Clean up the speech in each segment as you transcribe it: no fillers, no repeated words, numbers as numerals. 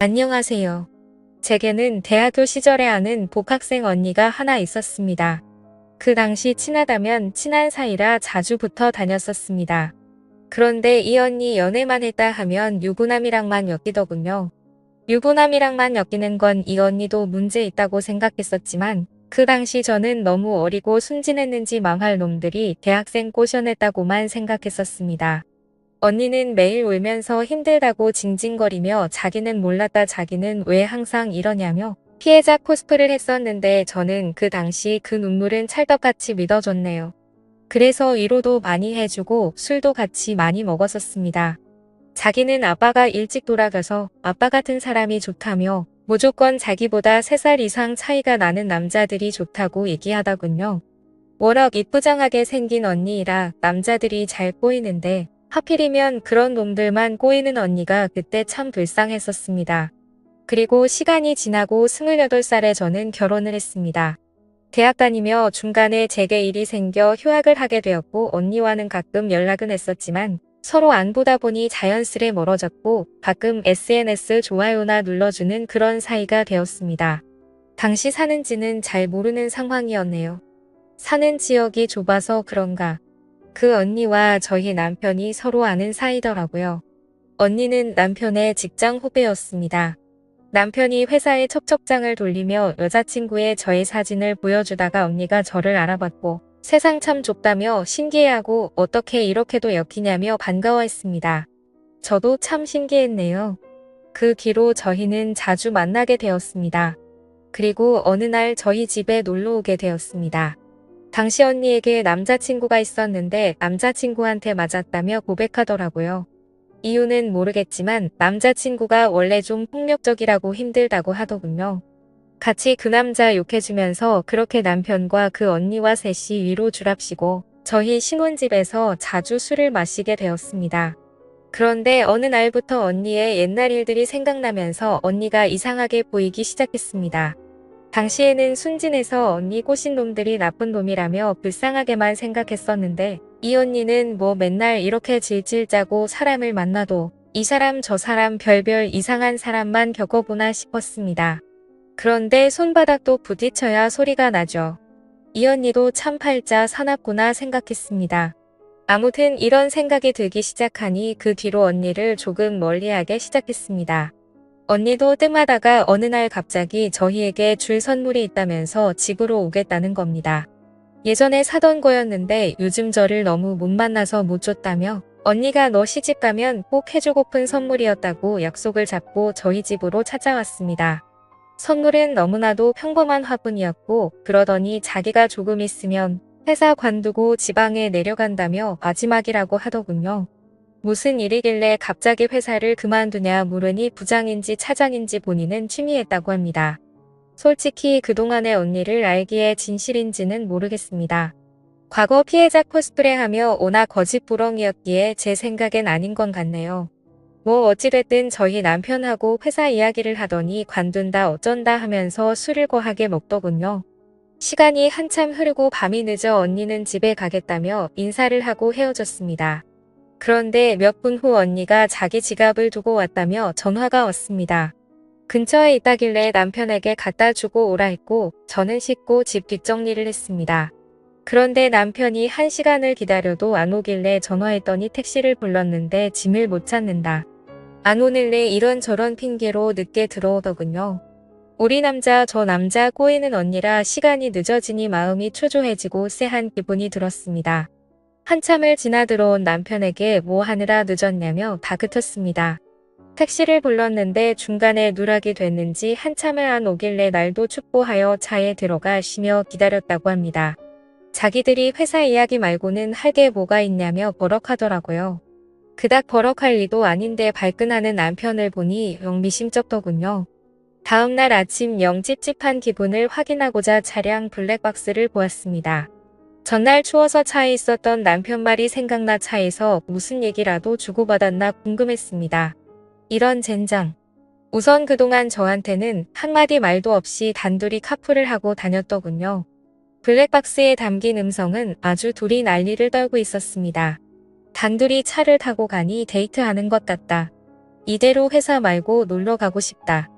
안녕하세요. 제게는 대학교 시절에 아는 복학생 언니가 하나 있었습니다. 그 당시 친하다면 친한 사이라 자주 붙어 다녔었습니다. 그런데 이 언니 연애만 했다 하면 유부남이랑만 엮이더군요. 유부남이랑만 엮이는 건 이 언니도 문제 있다고 생각했었지만 그 당시 저는 너무 어리고 순진했는지 망할 놈들이 대학생 꼬셔냈다고만 생각했었습니다. 언니는 매일 울면서 힘들다고 징징거리며 자기는 몰랐다 자기는 왜 항상 이러냐며 피해자 코스프레를 했었는데 저는 그 당시 그 눈물은 찰떡같이 믿어줬네요. 그래서 위로도 많이 해주고 술도 같이 많이 먹었었습니다. 자기는 아빠가 일찍 돌아가서 아빠 같은 사람이 좋다며 무조건 자기보다 3살 이상 차이가 나는 남자들이 좋다고 얘기하더군요. 워낙 이쁘장하게 생긴 언니이라 남자들이 잘 꼬이는데 하필이면 그런 놈들만 꼬이는 언니가 그때 참 불쌍했었습니다. 그리고 시간이 지나고 28살에 저는 결혼을 했습니다. 대학 다니며 중간에 제게 일이 생겨 휴학을 하게 되었고 언니와는 가끔 연락은 했었지만 서로 안 보다 보니 자연스레 멀어졌고 가끔 SNS 좋아요나 눌러주는 그런 사이가 되었습니다. 당시 사는지는 잘 모르는 상황이었네요. 사는 지역이 좁아서 그런가. 그 언니와 저희 남편이 서로 아는 사이더라고요. 언니는 남편의 직장 후배였습니다. 남편이 회사에 첩첩장을 돌리며 여자친구의 저의 사진을 보여주다가 언니가 저를 알아봤고 세상 참 좁다며 신기해하고 어떻게 이렇게도 엮이냐며 반가워했습니다. 저도 참 신기했네요. 그 뒤로 저희는 자주 만나게 되었습니다. 그리고 어느 날 저희 집에 놀러 오게 되었습니다. 당시 언니에게 남자친구가 있었는데 남자친구한테 맞았다며 고백하더라고요. 이유는 모르겠지만 남자친구가 원래 좀 폭력적이라고 힘들다고 하더군요. 같이 그 남자 욕해주면서 그렇게 남편과 그 언니와 셋이 위로 주랍시고 저희 신혼집에서 자주 술을 마시게 되었습니다. 그런데 어느 날부터 언니의 옛날 일들이 생각나면서 언니가 이상하게 보이기 시작했습니다. 당시에는 순진해서 언니 꼬신 놈들이 나쁜 놈이라며 불쌍하게만 생각했었는데 이 언니는 뭐 맨날 이렇게 질질 짜고 사람을 만나도 이 사람 저 사람 별별 이상한 사람만 겪어보나 싶었습니다. 그런데 손바닥도 부딪혀야 소리가 나죠. 이 언니도 참 팔자 사납구나 생각했습니다. 아무튼 이런 생각이 들기 시작하니 그 뒤로 언니를 조금 멀리하게 시작했습니다. 언니도 뜸하다가 어느 날 갑자기 저희에게 줄 선물이 있다면서 집으로 오겠다는 겁니다. 예전에 사던 거였는데 요즘 저를 너무 못 만나서 못 줬다며 언니가 너 시집가면 꼭 해주고픈 선물이었다고 약속을 잡고 저희 집으로 찾아왔습니다. 선물은 너무나도 평범한 화분이었고 그러더니 자기가 조금 있으면 회사 관두고 지방에 내려간다며 마지막이라고 하더군요. 무슨 일이길래 갑자기 회사를 그만두냐 물으니 부장인지 차장인지 본인은 취미했다고 합니다. 솔직히 그동안의 언니를 알기에 진실인지는 모르겠습니다. 과거 피해자 코스프레하며 오나 거짓부렁이었기에 제 생각엔 아닌 건 같네요. 뭐 어찌됐든 저희 남편하고 회사 이야기를 하더니 관둔다 어쩐다 하면서 술을 거하게 먹더군요. 시간이 한참 흐르고 밤이 늦어 언니는 집에 가겠다며 인사를 하고 헤어졌습니다. 그런데 몇 분 후 언니가 자기 지갑을 두고 왔다며 전화가 왔습니다. 근처에 있다길래 남편에게 갖다 주고 오라 했고 저는 씻고 집 뒷정리를 했습니다. 그런데 남편이 1시간을 기다려도 안 오길래 전화했더니 택시를 불렀는데 짐을 못 찾는다. 안 오늘래 이런저런 핑계로 늦게 들어오더군요. 우리 남자 저 남자 꼬이는 언니라 시간이 늦어지니 마음이 초조해지고 쎄한 기분이 들었습니다. 한참을 지나 들어온 남편에게 뭐 하느라 늦었냐며 다그쳤습니다. 택시를 불렀는데 중간에 누락이 됐는지 한참을 안 오길래 날도 춥고 하여 차에 들어가 쉬며 기다렸다고 합니다. 자기들이 회사 이야기 말고는 할 게 뭐가 있냐며 버럭하더라고요. 그닥 버럭할 리도 아닌데 발끈하는 남편을 보니 영 미심쩍더군요. 다음날 아침 영 찝찝한 기분을 확인하고자 차량 블랙박스를 보았습니다. 전날 추워서 차에 있었던 남편 말이 생각나 차에서 무슨 얘기라도 주고받았나 궁금했습니다. 이런 젠장. 우선 그동안 저한테는 한마디 말도 없이 단둘이 카풀을 하고 다녔더군요. 블랙박스에 담긴 음성은 아주 둘이 난리를 떨고 있었습니다. 단둘이 차를 타고 가니 데이트하는 것 같다. 이대로 회사 말고 놀러 가고 싶다.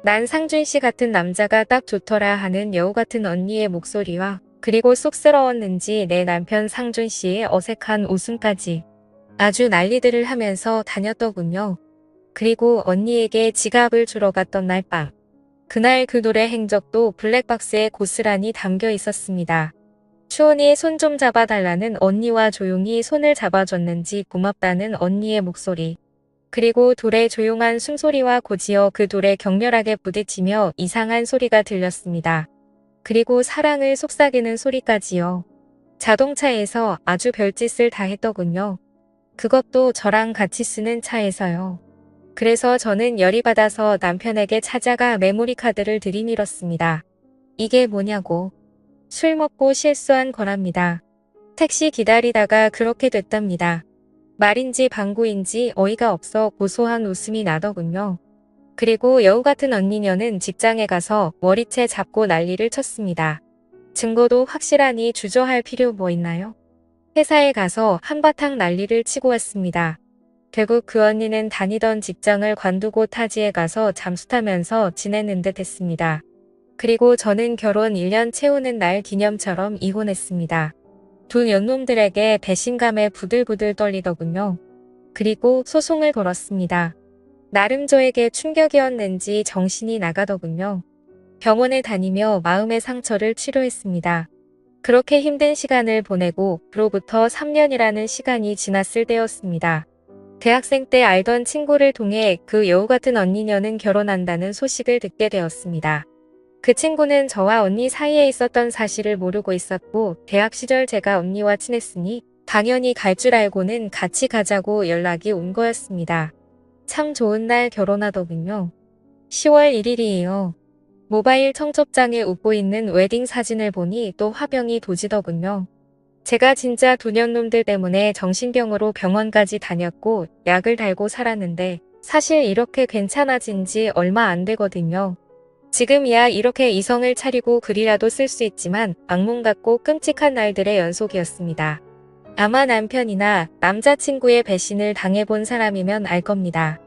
난 상준 씨 같은 남자가 딱 좋더라 하는 여우 같은 언니의 목소리와 그리고 쑥스러웠는지 내 남편 상준 씨의 어색한 웃음까지 아주 난리들을 하면서 다녔더군요. 그리고 언니에게 지갑을 주러 갔던 날 밤. 그날 그 노래 행적도 블랙박스에 고스란히 담겨 있었습니다. 추원이의 손 좀 잡아달라는 언니와 조용히 손을 잡아줬는지 고맙다는 언니의 목소리. 그리고 돌의 조용한 숨소리와 곧이어 그 돌에 격렬하게 부딪히며 이상한 소리가 들렸습니다. 그리고 사랑을 속삭이는 소리까지요. 자동차에서 아주 별짓을 다 했더군요. 그것도 저랑 같이 쓰는 차에서요. 그래서 저는 열이 받아서 남편에게 찾아가 메모리 카드를 들이밀었습니다. 이게 뭐냐고. 술 먹고 실수한 거랍니다. 택시 기다리다가 그렇게 됐답니다. 말인지 방구인지 어이가 없어 고소한 웃음이 나더군요. 그리고 여우 같은 언니녀는 직장에 가서 머리채 잡고 난리를 쳤습니다. 증거도 확실하니 주저할 필요 뭐 있나요? 회사에 가서 한바탕 난리를 치고 왔습니다. 결국 그 언니는 다니던 직장을 관두고 타지에 가서 잠수 타면서 지내는 듯 했습니다. 그리고 저는 결혼 1년 채우는 날 기념처럼 이혼했습니다. 두 연놈들에게 배신감에 부들부들 떨리더군요. 그리고 소송을 걸었습니다. 나름 저에게 충격이었는지 정신이 나가더군요. 병원에 다니며 마음의 상처를 치료했습니다. 그렇게 힘든 시간을 보내고 그로부터 3년이라는 시간이 지났을 때였습니다. 대학생 때 알던 친구를 통해 그 여우 같은 언니녀는 결혼한다는 소식을 듣게 되었습니다. 그 친구는 저와 언니 사이에 있었던 사실을 모르고 있었고 대학 시절 제가 언니와 친했으니 당연히 갈 줄 알고는 같이 가자고 연락이 온 거였습니다. 참 좋은 날 결혼하더군요. 10월 1일이에요. 모바일 청첩장에 웃고 있는 웨딩 사진을 보니 또 화병이 도지더군요. 제가 진짜 도년놈들 때문에 정신병으로 병원까지 다녔고 약을 달고 살았는데 사실 이렇게 괜찮아진 지 얼마 안 되거든요. 지금이야 이렇게 이성을 차리고 글이라도 쓸 수 있지만 악몽 같고 끔찍한 날들의 연속이었습니다. 아마 남편이나 남자친구의 배신을 당해본 사람이면 알 겁니다.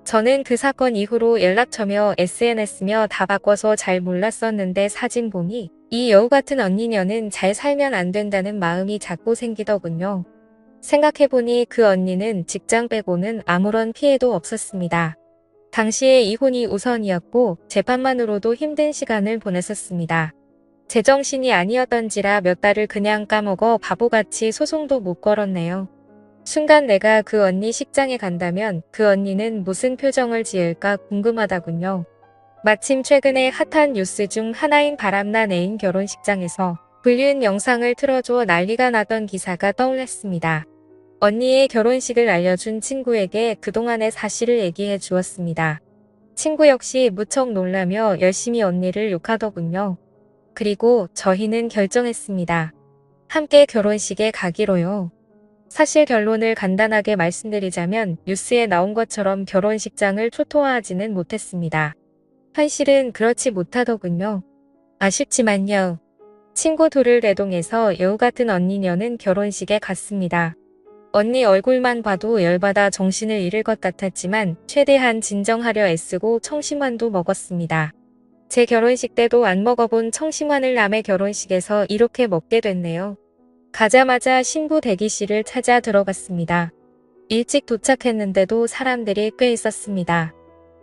저는 그 사건 이후로 연락처며 SNS며 다 바꿔서 잘 몰랐었는데 사진 보니 이 여우 같은 언니녀는 잘 살면 안 된다는 마음이 자꾸 생기더군요. 생각해보니 그 언니는 직장 빼고는 아무런 피해도 없었습니다. 당시에 이혼이 우선이었고 재판만으로도 힘든 시간을 보냈었습니다. 제정신이 아니었던지라 몇 달을 그냥 까먹어 바보같이 소송도 못 걸었네요. 순간 내가 그 언니 식장에 간다면 그 언니는 무슨 표정을 지을까 궁금하다군요. 마침 최근에 핫한 뉴스 중 하나인 바람난 애인 결혼식장에서 불륜 영상을 틀어줘 난리가 나던 기사가 떠올랐습니다. 언니의 결혼식을 알려준 친구에게 그동안의 사실을 얘기해 주었습니다. 친구 역시 무척 놀라며 열심히 언니를 욕하더군요. 그리고 저희는 결정했습니다. 함께 결혼식에 가기로요. 사실 결론을 간단하게 말씀드리자면 뉴스에 나온 것처럼 결혼식장을 초토화하지는 못했습니다. 현실은 그렇지 못하더군요. 아쉽지만요. 친구 둘을 대동해서 여우 같은 언니녀는 결혼식에 갔습니다. 언니 얼굴만 봐도 열받아 정신을 잃을 것 같았지만 최대한 진정하려 애쓰고 청심환도 먹었습니다. 제 결혼식 때도 안 먹어본 청심환을 남의 결혼식에서 이렇게 먹게 됐네요. 가자마자 신부 대기실을 찾아 들어갔습니다. 일찍 도착했는데도 사람들이 꽤 있었습니다.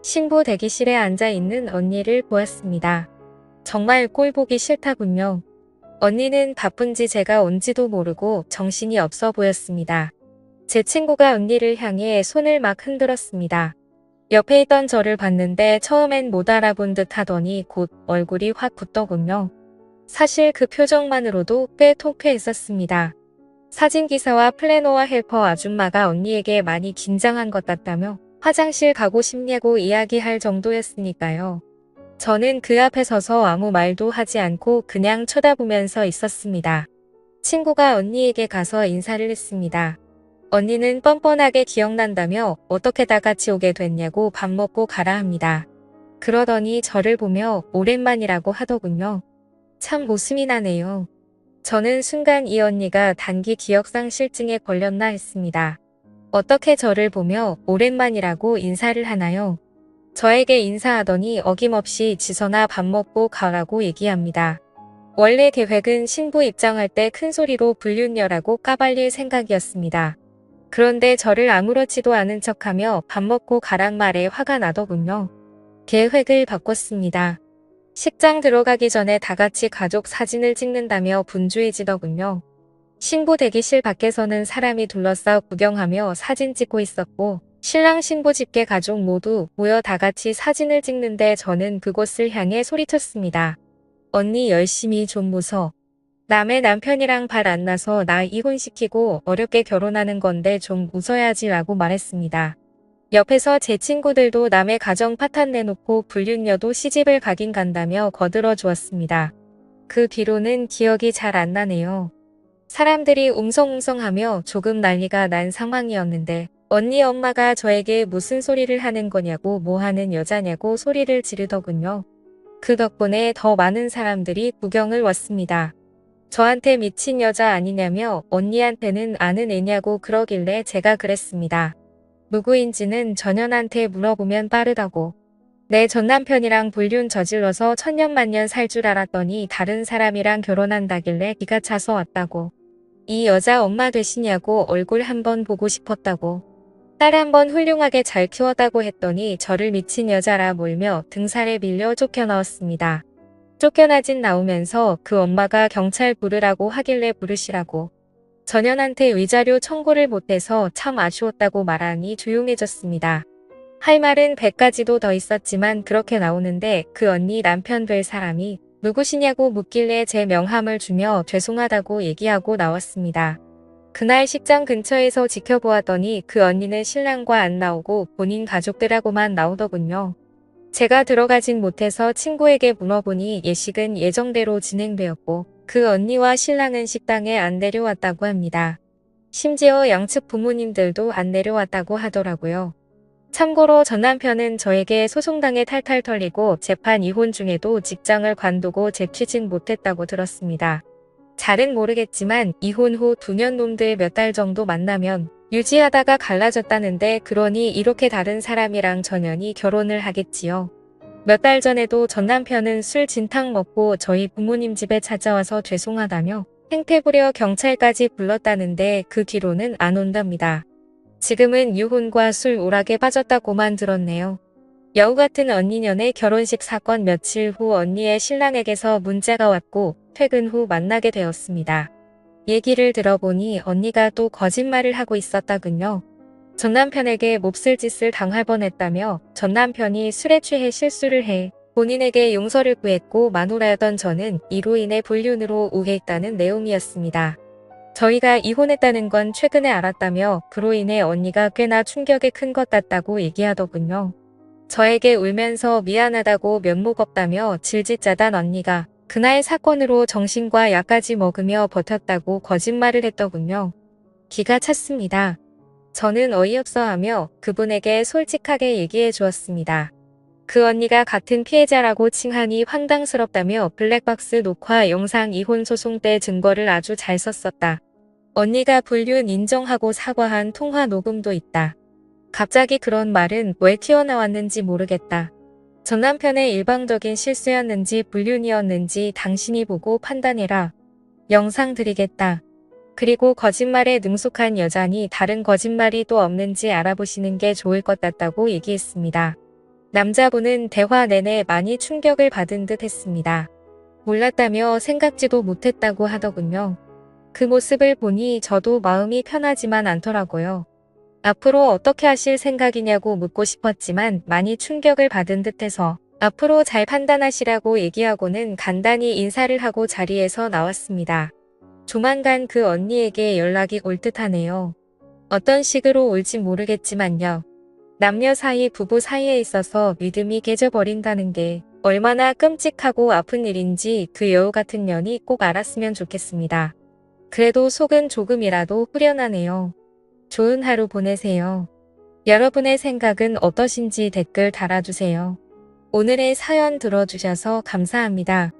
신부 대기실에 앉아 있는 언니를 보았습니다. 정말 꼴보기 싫다군요. 언니는 바쁜지 제가 온지도 모르고 정신이 없어 보였습니다. 제 친구가 언니를 향해 손을 막 흔들었습니다. 옆에 있던 저를 봤는데 처음엔 못 알아본 듯 하더니 곧 얼굴이 확 굳더군요. 사실 그 표정만으로도 꽤 통쾌했었습니다. 사진기사와 플래너와 헬퍼 아줌마가 언니에게 많이 긴장한 것 같다며 화장실 가고 싶냐고 이야기할 정도였으니까요. 저는 그 앞에 서서 아무 말도 하지 않고 그냥 쳐다보면서 있었습니다. 친구가 언니에게 가서 인사를 했습니다. 언니는 뻔뻔하게 기억난다며 어떻게 다 같이 오게 됐냐고 밥 먹고 가라 합니다. 그러더니 저를 보며 오랜만이라고 하더군요. 참 웃음이 나네요. 저는 순간 이 언니가 단기 기억상실증에 걸렸나 했습니다. 어떻게 저를 보며 오랜만이라고 인사를 하나요? 저에게 인사하더니 어김없이 지선아 밥 먹고 가라고 얘기합니다. 원래 계획은 신부 입장할 때 큰 소리로 불륜녀라고 까발릴 생각이었습니다. 그런데 저를 아무렇지도 않은 척하며 밥 먹고 가란 말에 화가 나더군요. 계획을 바꿨습니다. 식장 들어가기 전에 다 같이 가족 사진을 찍는다며 분주해지더군요. 신부 대기실 밖에서는 사람이 둘러싸 구경하며 사진 찍고 있었고 신랑 신부 집계 가족 모두 모여 다 같이 사진을 찍는데 저는 그곳을 향해 소리쳤습니다. 언니 열심히 좀 웃어. 남의 남편이랑 발 안 나서 나 이혼시키고 어렵게 결혼하는 건데 좀 웃어야지 라고 말했습니다. 옆에서 제 친구들도 남의 가정 파탄 내놓고 불륜녀도 시집을 가긴 간다며 거들어 주었습니다. 그 뒤로는 기억이 잘 안 나네요. 사람들이 웅성웅성하며 조금 난리가 난 상황이었는데 언니 엄마가 저에게 무슨 소리를 하는 거냐고 뭐 하는 여자냐고 소리를 지르더군요. 그 덕분에 더 많은 사람들이 구경을 왔습니다. 저한테 미친 여자 아니냐며 언니한테는 아는 애냐고 그러길래 제가 그랬습니다. 누구인지는 전현한테 물어보면 빠르다고. 내 전남편이랑 불륜 저질러서 천년만년 살 줄 알았더니 다른 사람이랑 결혼한다길래 기가 차서 왔다고. 이 여자 엄마 되시냐고 얼굴 한번 보고 싶었다고. 딸 한번 훌륭하게 잘 키웠다고 했더니 저를 미친 여자라 몰며 등살에 밀려 쫓겨나왔습니다. 쫓겨나진 나오면서 그 엄마가 경찰 부르라고 하길래 부르시라고. 전현한테 위자료 청구를 못해서 참 아쉬웠다고 말하니 조용해졌습니다. 할 말은 100가지도 더 있었지만 그렇게 나오는데 그 언니 남편 될 사람이 누구시냐고 묻길래 제 명함을 주며 죄송하다고 얘기하고 나왔습니다. 그날 식장 근처에서 지켜보았더니 그 언니는 신랑과 안 나오고 본인 가족들하고만 나오더군요. 제가 들어가진 못해서 친구에게 물어보니 예식은 예정대로 진행되었고 그 언니와 신랑은 식당에 안 내려왔다고 합니다. 심지어 양측 부모님들도 안 내려왔다고 하더라고요. 참고로 전 남편은 저에게 소송당해 탈탈 털리고 재판 이혼 중에도 직장을 관두고 재취직 못했다고 들었습니다. 잘은 모르겠지만 이혼 후 2년 놈들 몇 달 정도 만나면 유지하다가 갈라졌다는데 그러니 이렇게 다른 사람이랑 전현이 결혼을 하겠지요. 몇 달 전에도 전 남편은 술 진탕 먹고 저희 부모님 집에 찾아와서 죄송하다며 행패 부려 경찰까지 불렀다는데 그 뒤로는 안 온답니다. 지금은 유혼과 술 오락에 빠졌다고만 들었네요. 여우 같은 언니년의 결혼식 사건 며칠 후 언니의 신랑에게서 문자가 왔고 퇴근 후 만나게 되었습니다. 얘기를 들어보니 언니가 또 거짓말을 하고 있었다군요. 전 남편에게 몹쓸 짓을 당할 뻔했다며 전 남편이 술에 취해 실수를 해 본인에게 용서를 구했고 마누라였던 저는 이로 인해 불륜으로 오해했다는 내용이었습니다. 저희가 이혼했다는 건 최근에 알았다며 그로 인해 언니가 꽤나 충격이 큰 것 같다고 얘기하더군요. 저에게 울면서 미안하다고 면목 없다며 질질 짜단 언니가 그날 사건으로 정신과 약까지 먹으며 버텼다고 거짓말을 했더군요. 기가 찼습니다. 저는 어이없어 하며 그분에게 솔직하게 얘기해 주었습니다. 그 언니가 같은 피해자라고 칭하니 황당스럽다며 블랙박스 녹화 영상 이혼 소송 때 증거를 아주 잘 썼었다. 언니가 불륜 인정하고 사과한 통화 녹음도 있다. 갑자기 그런 말은 왜 튀어나왔는지 모르겠다. 전 남편의 일방적인 실수였는지 불륜이었는지 당신이 보고 판단해라. 영상 드리겠다. 그리고 거짓말에 능숙한 여자니 다른 거짓말이 또 없는지 알아보시는 게 좋을 것 같다고 얘기했습니다. 남자분은 대화 내내 많이 충격을 받은 듯 했습니다. 몰랐다며 생각지도 못했다고 하더군요. 그 모습을 보니 저도 마음이 편하지만 않더라고요. 앞으로 어떻게 하실 생각이냐고 묻고 싶었지만 많이 충격을 받은 듯해서 앞으로 잘 판단하시라고 얘기하고는 간단히 인사를 하고 자리에서 나왔습니다. 조만간 그 언니에게 연락이 올 듯하네요. 어떤 식으로 올지 모르겠지만요. 남녀 사이 부부 사이에 있어서 믿음이 깨져버린다는 게 얼마나 끔찍하고 아픈 일인지 그 여우 같은 년이 꼭 알았으면 좋겠습니다. 그래도 속은 조금이라도 후련하네요. 좋은 하루 보내세요. 여러분의 생각은 어떠신지 댓글 달아주세요. 오늘의 사연 들어주셔서 감사합니다.